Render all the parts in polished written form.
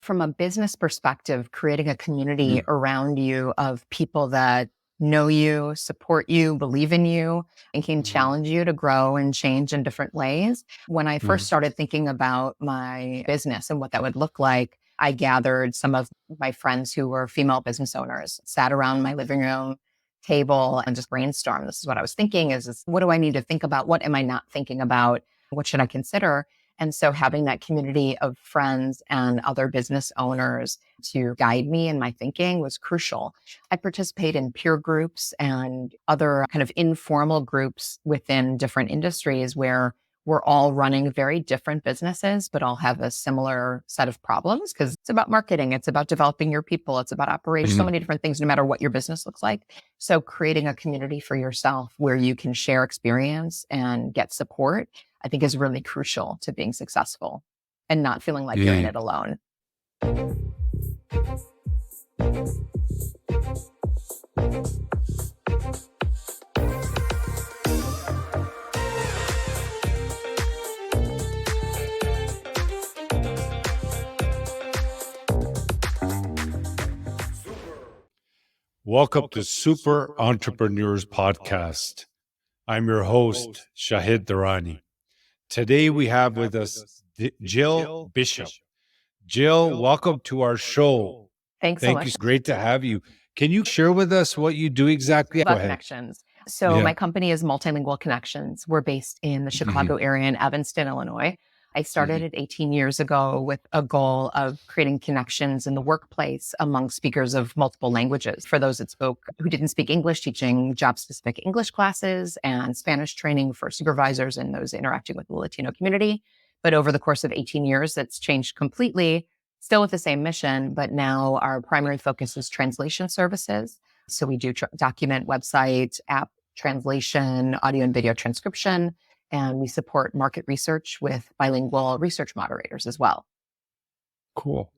From a business perspective, creating a community around you of people that know you, support you, believe in you, and can challenge you to grow and change in different ways. When I first started thinking about my business and what that would look like, I gathered some of my friends who were female business owners, sat around my living room table and just brainstormed. This is what I was thinking is what do I need to think about? What am I not thinking about? What should I consider? And so having that community of friends and other business owners to guide me in my thinking was crucial. I participate in peer groups and other kind of informal groups within different industries where we're all running very different businesses, but all have a similar set of problems because it's about marketing. It's about developing your people. It's about operations, so many different things, no matter what your business looks like. So creating a community for yourself where you can share experience and get support, I think is really crucial to being successful and not feeling like you're in it alone. Welcome to Super Entrepreneurs Podcast. I'm your host, Shahid Durrani. Today we have with us Jill Bishop. Jill, welcome to our show. Thanks so much. Thank you. Great to have you. Can you share with us what you do exactly? Go ahead. Connections. So my company is Multilingual Connections. We're based in the Chicago area in Evanston, Illinois. I started it 18 years ago with a goal of creating connections in the workplace among speakers of multiple languages. For those who didn't speak English, teaching job-specific English classes and Spanish training for supervisors and those interacting with the Latino community. But over the course of 18 years, it's changed completely, still with the same mission, but now our primary focus is translation services. So we do document, website, app translation, audio and video transcription, and we support market research with bilingual research moderators as well. Cool.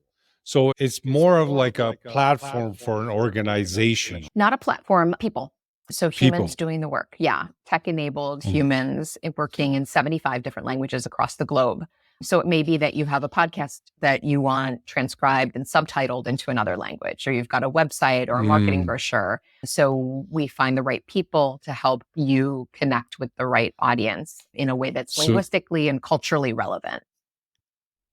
So it's more of like a platform for an organization. Not a platform, people. So humans doing the work. Yeah. Tech-enabled humans working in 75 different languages across the globe. So it may be that you have a podcast that you want transcribed and subtitled into another language, or you've got a website or a marketing brochure. So we find the right people to help you connect with the right audience in a way that's linguistically and culturally relevant.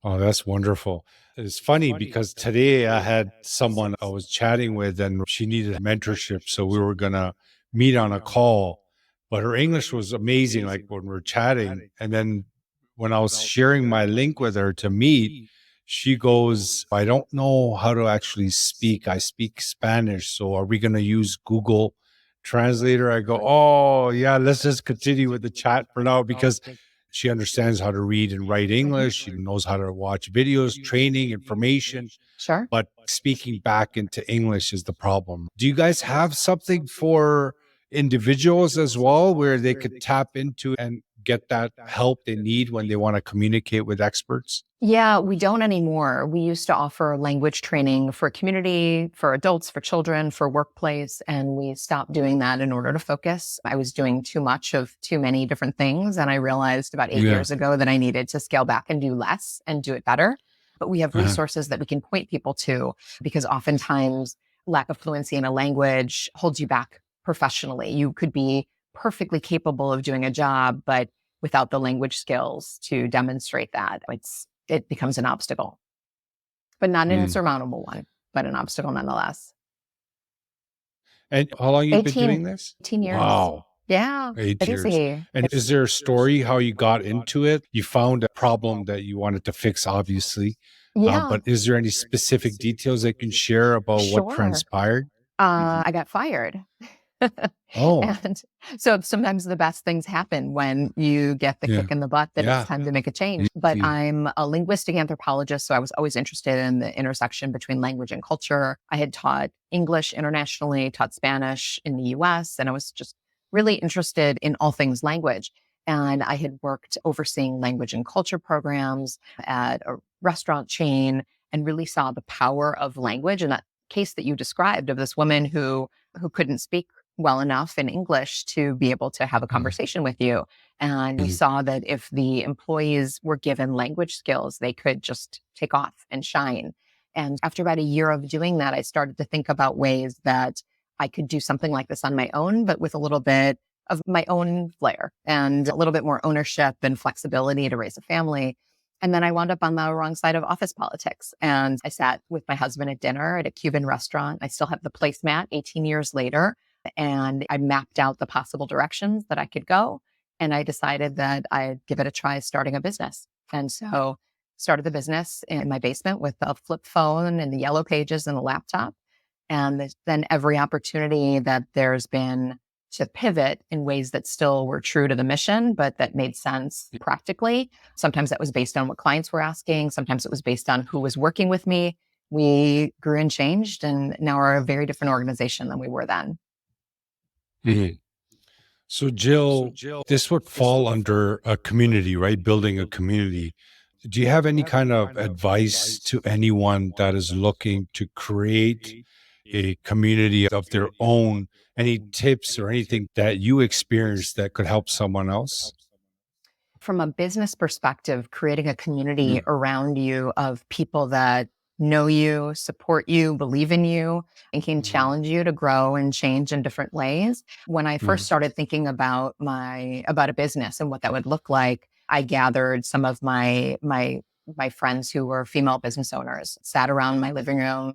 Oh, that's wonderful. It's funny because today I had someone I was chatting with and she needed mentorship. So we were going to meet on a call, but her English was amazing. Like when we were chatting, and then when I was sharing my link with her to meet, she goes, I don't know how to actually speak. I speak Spanish. So are we going to use Google Translator? I go, oh, yeah, let's just continue with the chat for now because she understands how to read and write English. She knows how to watch videos, training, information. Sure. But speaking back into English is the problem. Do you guys have something for individuals as well where they could tap into and get that help they need when they want to communicate with experts? Yeah, we don't anymore. We used to offer language training for community, for adults, for children, for workplace, and we stopped doing that in order to focus. I was doing too much of too many different things, and I realized about 8 years ago that I needed to scale back and do less and do it better. But we have resources that we can point people to because oftentimes lack of fluency in a language holds you back professionally. You could be perfectly capable of doing a job, but without the language skills to demonstrate that, it becomes an obstacle, but not an insurmountable one, but an obstacle nonetheless. And how long have you been doing this? 18 years. Wow. Yeah. 8 years. And is there a story how you got into it? You found a problem that you wanted to fix, obviously. Yeah. But is there any specific details that you can share about what transpired? I got fired. And so sometimes the best things happen when you get the kick in the butt that it's time to make a change. But I'm a linguistic anthropologist, so I was always interested in the intersection between language and culture. I had taught English internationally, taught Spanish in the US, and I was just really interested in all things language. And I had worked overseeing language and culture programs at a restaurant chain and really saw the power of language. And that case that you described of this woman who couldn't speak well enough in English to be able to have a conversation with you. And we saw that if the employees were given language skills, they could just take off and shine. And after about a year of doing that, I started to think about ways that I could do something like this on my own, but with a little bit of my own flair and a little bit more ownership and flexibility to raise a family. And then I wound up on the wrong side of office politics. And I sat with my husband at dinner at a Cuban restaurant. I still have the placemat 18 years later. And I mapped out the possible directions that I could go. And I decided that I'd give it a try starting a business. And so started the business in my basement with a flip phone and the yellow pages and a laptop. And then every opportunity that there's been to pivot in ways that still were true to the mission, but that made sense practically. Sometimes that was based on what clients were asking. Sometimes it was based on who was working with me. We grew and changed and now are a very different organization than we were then. Mhm. So, Jill, this would fall under a community, right? Building a community. Do you have any kind of advice to anyone that is looking to create a community of their own? Any tips or anything that you experienced that could help someone else? From a business perspective, creating a community around you of people that know you, support you, believe in you, and can challenge you to grow and change in different ways. When I first started thinking about a business and what that would look like, I gathered some of my friends who were female business owners, sat around my living room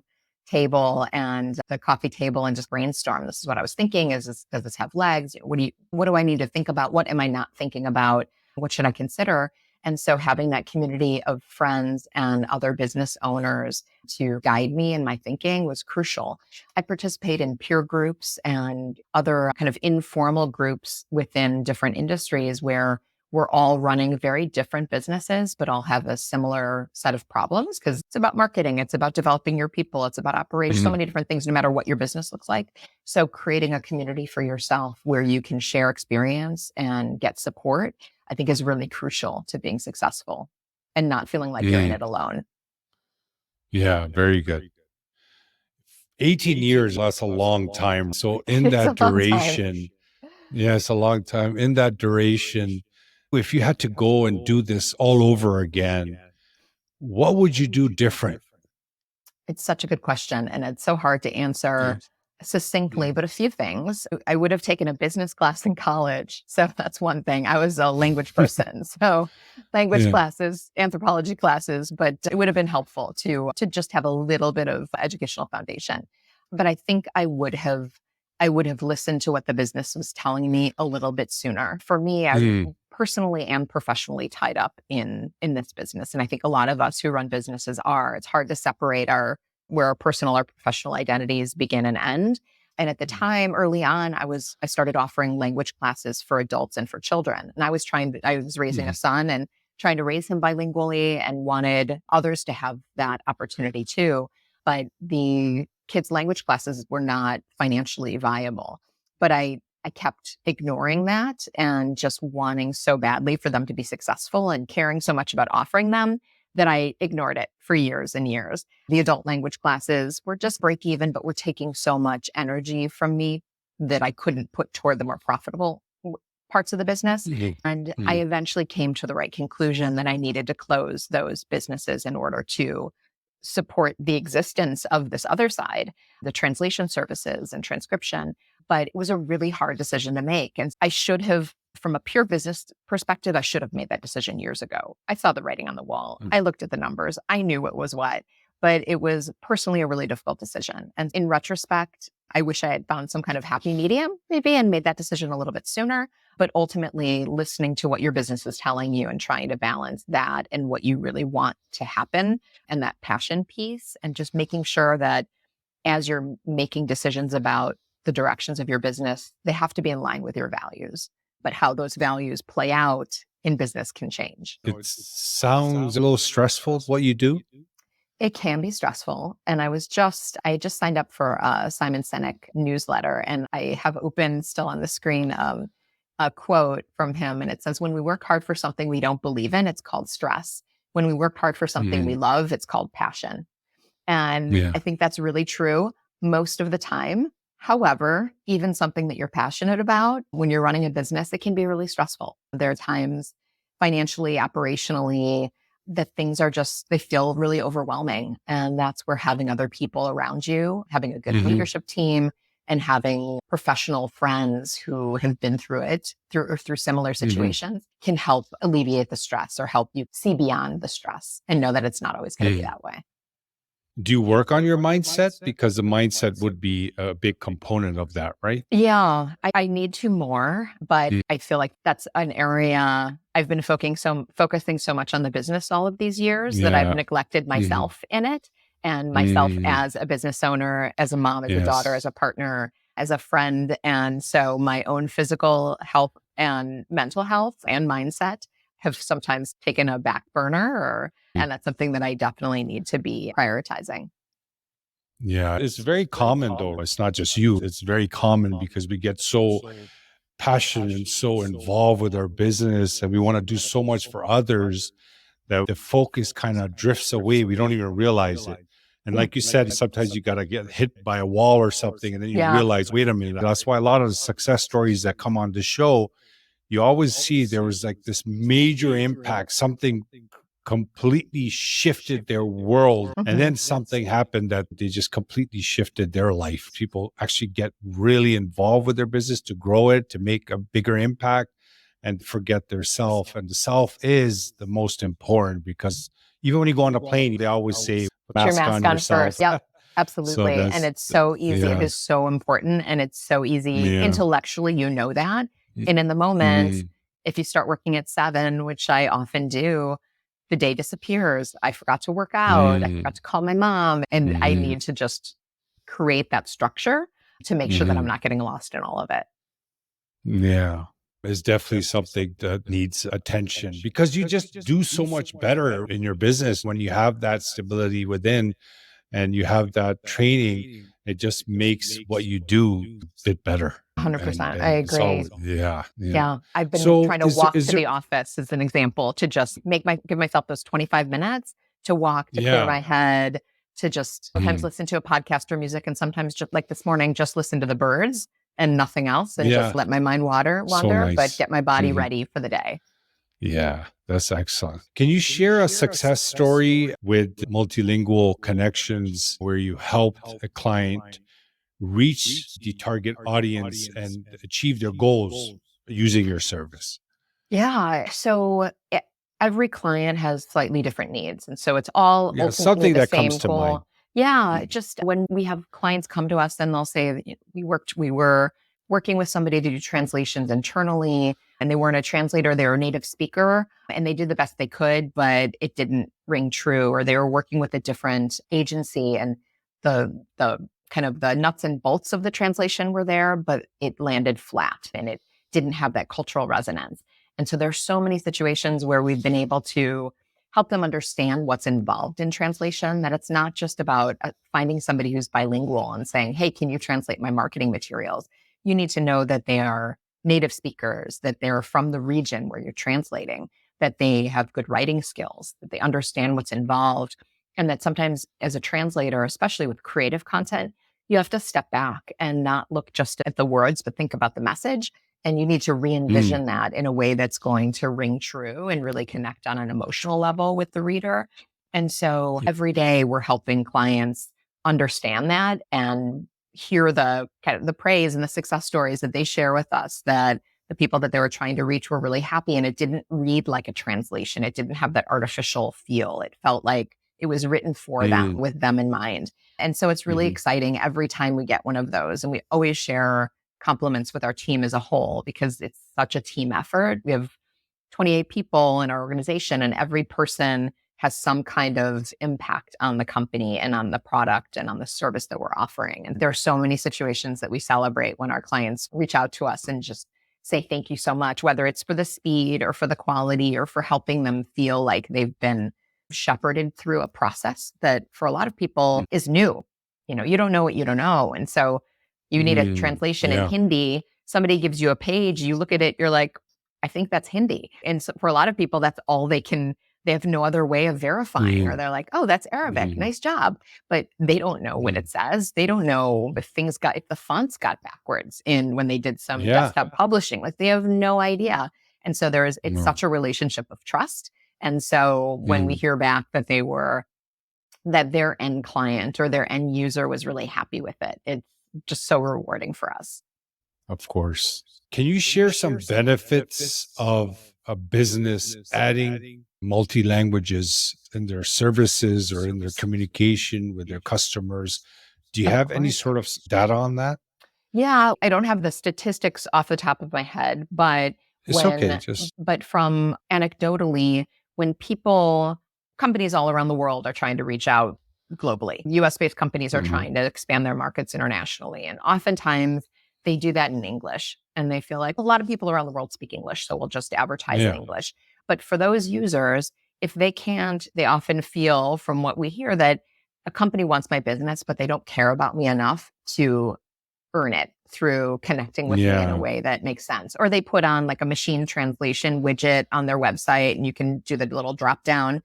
table and the coffee table and just brainstorm. This is what I was thinking. Does this have legs? What do I need to think about? What am I not thinking about? What should I consider? And so having that community of friends and other business owners to guide me in my thinking was crucial. I participate in peer groups and other kind of informal groups within different industries where we're all running very different businesses, but all have a similar set of problems because it's about marketing. It's about developing your people. It's about operations, so many different things, no matter what your business looks like. So creating a community for yourself where you can share experience and get support, I think is really crucial to being successful and not feeling like you're in it alone. Yeah, very good. 18 years, that's a long time. So, in It's that a long time. duration, yeah, it's a long time. In that duration, if you had to go and do this all over again, what would you do different? It's such a good question. And it's so hard to answer succinctly, but a few things. I would have taken a business class in college. So that's one thing. I was a language person. So language Yeah. classes, anthropology classes, but it would have been helpful to just have a little bit of educational foundation. But I think I would have listened to what the business was telling me a little bit sooner. For me, I Mm. personally and professionally tied up in this business. And I think a lot of us who run businesses are. It's hard to separate where our personal or professional identities begin and end. And at the time, early on, I started offering language classes for adults and for children. And I was raising a son and trying to raise him bilingually and wanted others to have that opportunity too. But the kids' language classes were not financially viable. But I kept ignoring that and just wanting so badly for them to be successful and caring so much about offering them that I ignored it for years and years. The adult language classes were just break even, but were taking so much energy from me that I couldn't put toward the more profitable parts of the business. Mhm. And I eventually came to the right conclusion that I needed to close those businesses in order to support the existence of this other side, the translation services and transcription. But it was a really hard decision to make. And I should have, from a pure business perspective, I should have made that decision years ago. I saw the writing on the wall. I looked at the numbers. I knew what was what. But it was personally a really difficult decision. And in retrospect, I wish I had found some kind of happy medium, maybe, and made that decision a little bit sooner. But ultimately, listening to what your business is telling you and trying to balance that and what you really want to happen and that passion piece, and just making sure that as you're making decisions about the directions of your business, they have to be in line with your values. But how those values play out in business can change. It sounds a little stressful what you do. It can be stressful. And I just signed up for a Simon Sinek newsletter, and I have open still on the screen a quote from him. And it says, when we work hard for something we don't believe in, it's called stress. When we work hard for something we love, it's called passion. And Yeah. I think that's really true most of the time. However, even something that you're passionate about, when you're running a business, it can be really stressful. There are times financially, operationally, that things are just, they feel really overwhelming. And that's where having other people around you, having a good leadership team, and having professional friends who have been through it, through similar situations, can help alleviate the stress or help you see beyond the stress and know that it's not always going to be that way. Do you work on your mindset? Because the mindset would be a big component of that, right? Yeah, I need to more, but I feel like that's an area I've been focusing so much on the business all of these years that I've Yeah. neglected myself in it, and myself Mm. as a business owner, as a mom, as a daughter, as Yes. a partner, as a friend. And so my own physical health and mental health and mindset have sometimes taken a back burner, and that's something that I definitely need to be prioritizing. Yeah. It's very common, though. It's not just you. It's very common because we get so passionate and so involved with our business and we want to do so much for others that the focus kind of drifts away. We don't even realize it. And Yeah. like you said, sometimes you got to get hit by a wall or something, and then you Yeah. realize, wait a minute. That's why a lot of the success stories that come on the show, you always see there was like this major impact, something completely shifted their world. And then something happened that they just completely shifted their life. People actually get really involved with their business to grow it, to make a bigger impact, and forget their self. And the self is the most important because even when you go on a plane, they always say, Put your mask mask on on first. yourself. Yep. So Absolutely. And that's, it's so easy. It yeah, is so important. And it's so easy yeah. intellectually, you know that. And in the moment, if you start working at 7, which I often do, the day disappears. I forgot to work out. I forgot to call my mom. And I need to just create that structure to make sure that I'm not getting lost in all of it. Yeah. It's definitely something that needs attention because you just do so much better in your business when you have that stability within and you have that training. It just makes what you do a bit better. And 100%. I it's all, agree. yeah, yeah. Yeah, I've been So trying to walk is to there, the office as an example to just give myself those 25 minutes to walk, to clear yeah. my head, to just sometimes listen to a podcast or music, and sometimes just like this morning, just listen to the birds and nothing else, and just Yeah. let my mind So wander, but nice. get my body ready for the day. Yeah, that's excellent. Can you share a success story with Multilingual Connections where you helped a client reach the target audience and achieve their goals using your service? Yeah. So every client has slightly different needs. And so it's all Yeah, ultimately something the that comes same to mind. goal. Yeah. Just when we have clients come to us and they'll say, we were working with somebody to do translations internally, and they weren't a translator, they were a native speaker, and they did the best they could, but it didn't ring true, or they were working with a different agency, and the kind of the nuts and bolts of the translation were there, but it landed flat and it didn't have that cultural resonance. And so there's so many situations where we've been able to help them understand what's involved in translation, that it's not just about finding somebody who's bilingual and saying, hey, can you translate my marketing materials? You need to know that they are native speakers, that they're from the region where you're translating, that they have good writing skills, that they understand what's involved. And that sometimes as a translator, especially with creative content, you have to step back and not look just at the words, but think about the message. And you need to re-envision that in a way that's going to ring true and really connect on an emotional level with the reader. And so every day we're helping clients understand that and hear the kind of the praise and the success stories that they share with us, that the people that they were trying to reach were really happy, and it didn't read like a translation. It didn't have that artificial feel. It felt like it was written for them with them in mind. And so it's really exciting every time we get one of those. And we always share compliments with our team as a whole because it's such a team effort. We have 28 people in our organization, and every person has some kind of impact on the company and on the product and on the service that we're offering. And there are so many situations that we celebrate when our clients reach out to us and just say thank you so much, whether it's for the speed or for the quality or for helping them feel like they've been shepherded through a process that for a lot of people is new. You don't know what you don't know. And so you need a translation in Yeah. Hindi. Somebody gives you a page, you look at it, you're like, I think that's Hindi. And so for a lot of people, that's all they have no other way of verifying, or they're like, oh, that's Arabic. Nice job. But they don't know what it says. They don't know if the fonts got backwards in when they did some Yeah. desktop publishing. Like they have no idea. And so it's No. such a relationship of trust. And so when we hear back that that their end client or their end user was really happy with it, it's just so rewarding for us. Of course. Can you share some benefits of a business adding multi languages in their services or in their communication with their customers? Do you Of have any course. sort of data on that? Yeah, I don't have the statistics off the top of my head, but It's okay. Just from anecdotally, when companies all around the world are trying to reach out globally, US based companies are trying to expand their markets internationally. And oftentimes they do that in English. And they feel like a lot of people around the world speak English, so we'll just advertise in yeah, English. But for those users, if they can't, they often feel from what we hear that a company wants my business, but they don't care about me enough to earn it through connecting with me in a yeah, way that makes sense. Or they put on like a machine translation widget on their website and you can do the little drop down.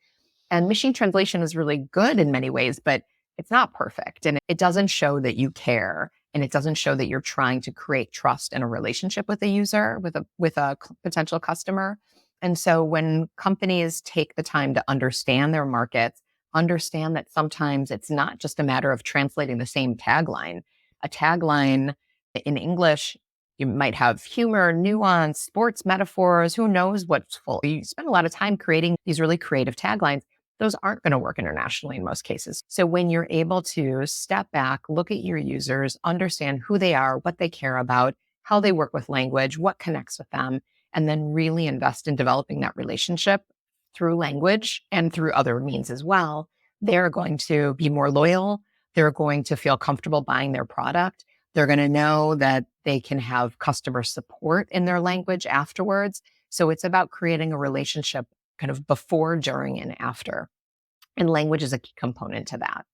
And machine translation is really good in many ways, but it's not perfect. And it doesn't show that you care. And it doesn't show that you're trying to create trust in a relationship with a user, with a potential customer. And so when companies take the time to understand their markets, understand that sometimes it's not just a matter of translating the same tagline. A tagline in English, you might have humor, nuance, sports metaphors, who knows what's full. You spend a lot of time creating these really creative taglines. Those aren't going to work internationally in most cases. So when you're able to step back, look at your users, understand who they are, what they care about, how they work with language, what connects with them, and then really invest in developing that relationship through language and through other means as well, they're going to be more loyal. They're going to feel comfortable buying their product. They're going to know that they can have customer support in their language afterwards. So it's about creating a relationship kind of before, during, and after. And language is a key component to that.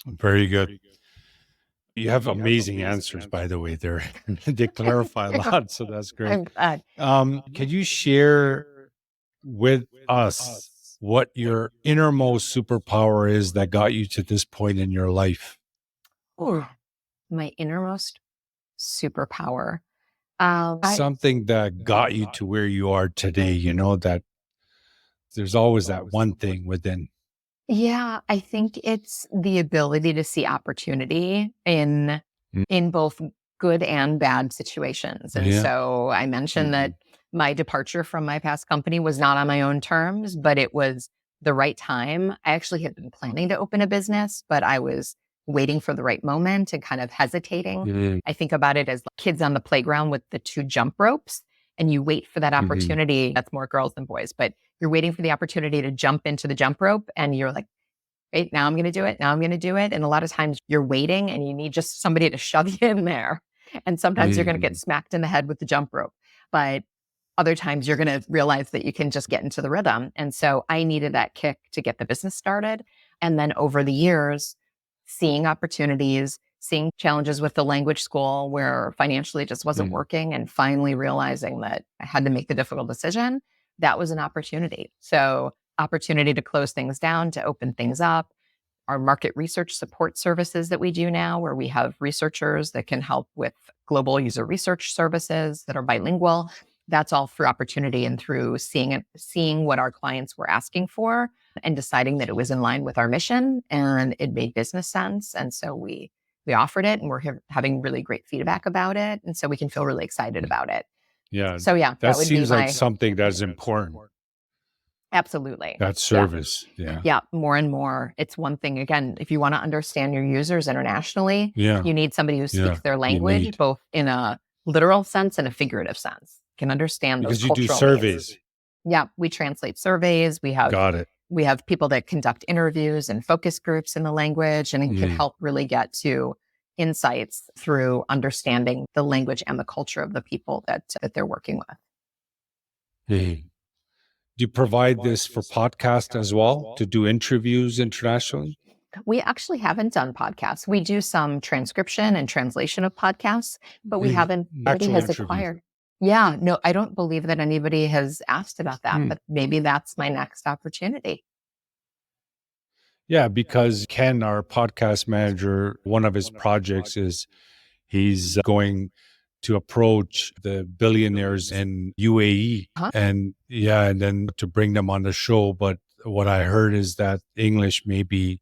very good. You have amazing answers, by the way. They clarify a lot, so that's great. I'm glad. Can you share with us what your innermost superpower is that got you to this point in your life? Ooh, my innermost superpower. Something that got you to where you are today, that there's always that one thing within. Yeah, I think it's the ability to see opportunity Mm. in both good and bad situations. And Yeah. so I mentioned that my departure from my past company was not on my own terms, but it was the right time. I actually had been planning to open a business, but I was waiting for the right moment and kind of hesitating. Mhm. I think about it as kids on the playground with the two jump ropes, and you wait for that opportunity. That's more girls than boys, but you're waiting for the opportunity to jump into the jump rope and you're like, wait, now I'm going to do it. Now I'm going to do it. And a lot of times you're waiting and you need just somebody to shove you in there. And sometimes you're going to get smacked in the head with the jump rope. But other times you're going to realize that you can just get into the rhythm. And so I needed that kick to get the business started. And then over the years, seeing opportunities, seeing challenges with the language school where financially it just wasn't working, and finally realizing that I had to make the difficult decision, that was an opportunity. So opportunity to close things down, to open things up. Our market research support services that we do now, where we have researchers that can help with global user research services that are bilingual. That's all through opportunity and through seeing what our clients were asking for and deciding that it was in line with our mission and it made business sense. And so we offered it, and we're having really great feedback about it. And so we can feel really excited about it. Yeah. So yeah, That that would be seems like my something that's important. absolutely. That Yeah. service. Yeah. Yeah, more and more. It's one thing, again, if you want to understand your users internationally, Yeah. you need somebody who Yeah. speaks their You language, need, both in a literal sense and a figurative sense, can understand those because you do cultural needs. surveys. Yeah, we translate surveys. Got it. We have people that conduct interviews and focus groups in the language, and it can help really get to insights through understanding the language and the culture of the people that they're working with. Do you provide this for podcast as well to do interviews internationally? We actually haven't done podcasts. We do some transcription and translation of podcasts, but we haven't, nobody Actual has interview. acquired. Yeah, no, I don't believe that anybody has asked about that, but maybe that's my next opportunity. Yeah, because Ken, our podcast manager, one of his projects is he's going to approach the billionaires in UAE and then to bring them on the show. But what I heard is that English may be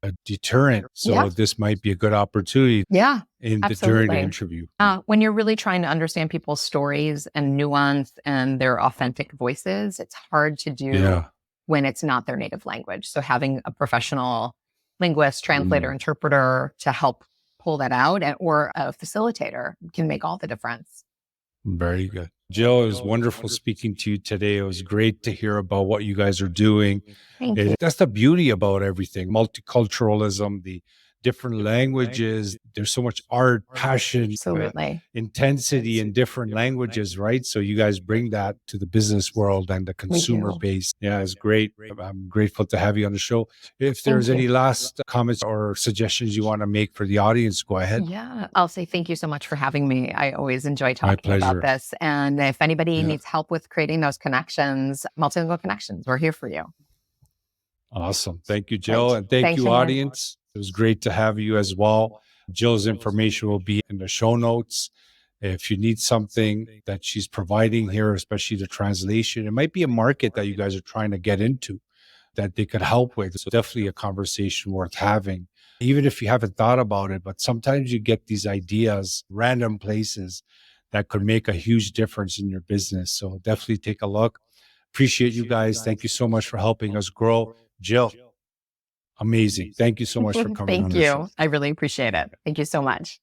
a deterrent. So this might be a good opportunity during the interview. When you're really trying to understand people's stories and nuance and their authentic voices, it's hard to do when it's not their native language. So having a professional linguist, translator, interpreter to help pull that out, or a facilitator can make all the difference. Very good. Jill, it was wonderful speaking to you today. It was great to hear about what you guys are doing. Thank you. That's the beauty about everything. Multiculturalism, the different languages. There's so much art, passion, intensity in different languages, right? So you guys bring that to the business world and the consumer base. Yeah, it's great. I'm grateful to have you on the show. If there's any last comments or suggestions you want to make for the audience, go ahead. Yeah, I'll say thank you so much for having me. I always enjoy talking about this. And if anybody needs help with creating those connections, Multilingual Connections, we're here for you. Awesome. Thank you, Jill. And thank you, audience. It was great to have you as well. Jill's information will be in the show notes. If you need something that she's providing here, especially the translation, it might be a market that you guys are trying to get into that they could help with. So definitely a conversation worth having, even if you haven't thought about it. But sometimes you get these ideas, random places that could make a huge difference in your business. So definitely take a look. Appreciate you guys. Thank you so much for helping us grow. Jill, amazing. Thank you so much for coming on the show. I really appreciate it. Thank you so much.